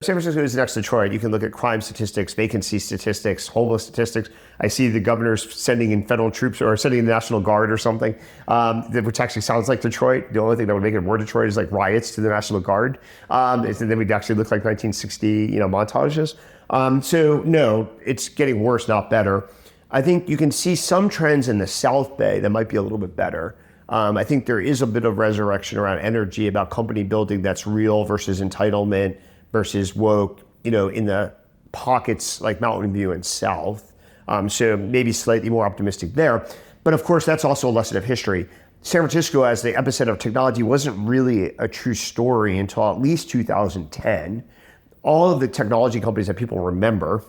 San Francisco is next to Detroit. You can look at crime statistics, vacancy statistics, homeless statistics. I see the governor's sending in federal troops or sending in the National Guard or something, which actually sounds like Detroit. The only thing that would make it more Detroit is like riots to the National Guard. And then we'd actually look like 1960, montages. So no, it's getting worse, not better. I think you can see some trends in the South Bay that might be a little bit better. I think there is a bit of resurrection around energy, about company building that's real versus entitlement versus woke, in the pockets like Mountain View and South. So maybe slightly more optimistic there. But of course, that's also a lesson of history. San Francisco, as the epicenter of technology, wasn't really a true story until at least 2010. All of the technology companies that people remember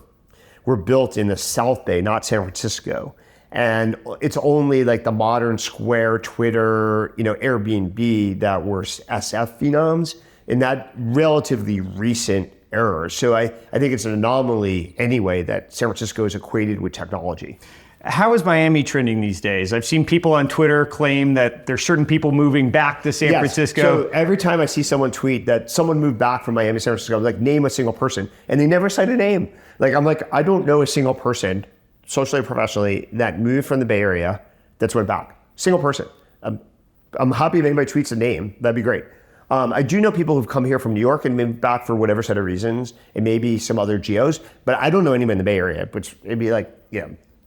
were built in the South Bay, not San Francisco. And it's only like the modern Square, Twitter, Airbnb that were SF phenoms in that relatively recent era. So I think it's an anomaly anyway that San Francisco is equated with technology. How is Miami trending these days? I've seen people on Twitter claim that there's certain people moving back to San Francisco. So every time I see someone tweet that someone moved back from Miami to San Francisco, I'm like, name a single person. And they never cite a name. I don't know a single person, socially or professionally, that moved from the Bay Area that's went back. Single person. I'm happy if anybody tweets a name. That'd be great. I do know people who've come here from New York and moved back for whatever set of reasons, and maybe some other geos, but I don't know anyone in the Bay Area, which it'd be like,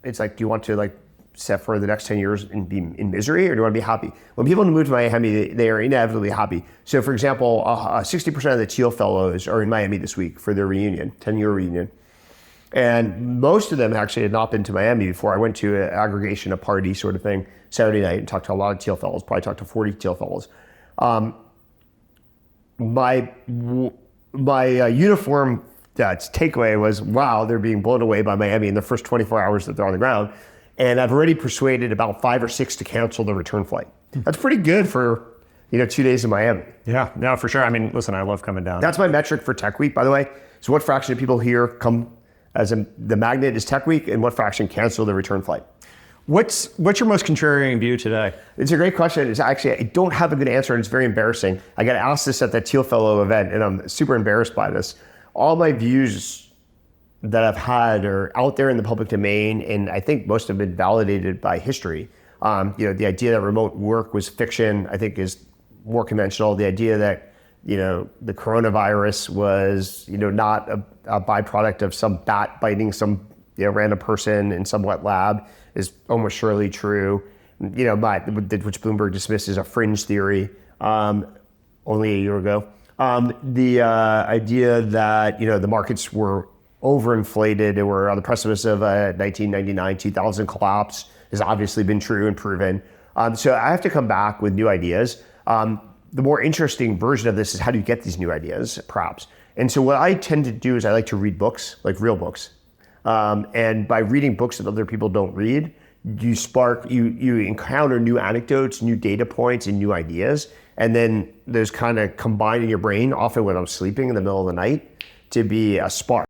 it's like, do you want to set for the next 10 years and be in misery, or do you want to be happy? When people move to Miami, they are inevitably happy. So for example, 60% of the Teal Fellows are in Miami this week for their reunion, 10-year reunion. And most of them actually had not been to Miami before. I went to an aggregation, a party sort of thing, Saturday night, and talked to a lot of Teal Fellows, probably talked to 40 Teal Fellows. My uniform takeaway was, wow, they're being blown away by Miami in the first 24 hours that they're on the ground. And I've already persuaded about 5 or 6 to cancel the return flight. That's pretty good for 2 days in Miami. Yeah, no, for sure. I mean, listen, I love coming down. That's my metric for Tech Week, by the way. So what fraction of people here come as the magnet is Tech Week, and what fraction cancel the return flight? What's your most contrarian view today? It's a great question. It's actually, I don't have a good answer, and it's very embarrassing. I got asked this at that Teal Fellow event, and I'm super embarrassed by this. All my views that I've had are out there in the public domain, and I think most have been validated by history. The idea that remote work was fiction, I think, is more conventional. The idea that the coronavirus was not a byproduct of some bat biting some random person in some wet lab is almost surely true. Which Bloomberg dismissed as a fringe theory only a year ago. The idea that the markets were overinflated and were on the precipice of a 1999-2000 collapse has obviously been true and proven. So I have to come back with new ideas. The more interesting version of this is, how do you get these new ideas, perhaps? And so what I tend to do is I like to read books, like real books. And by reading books that other people don't read, you encounter new anecdotes, new data points, and new ideas. And then those kind of combine in your brain, often when I'm sleeping in the middle of the night, to be a spark.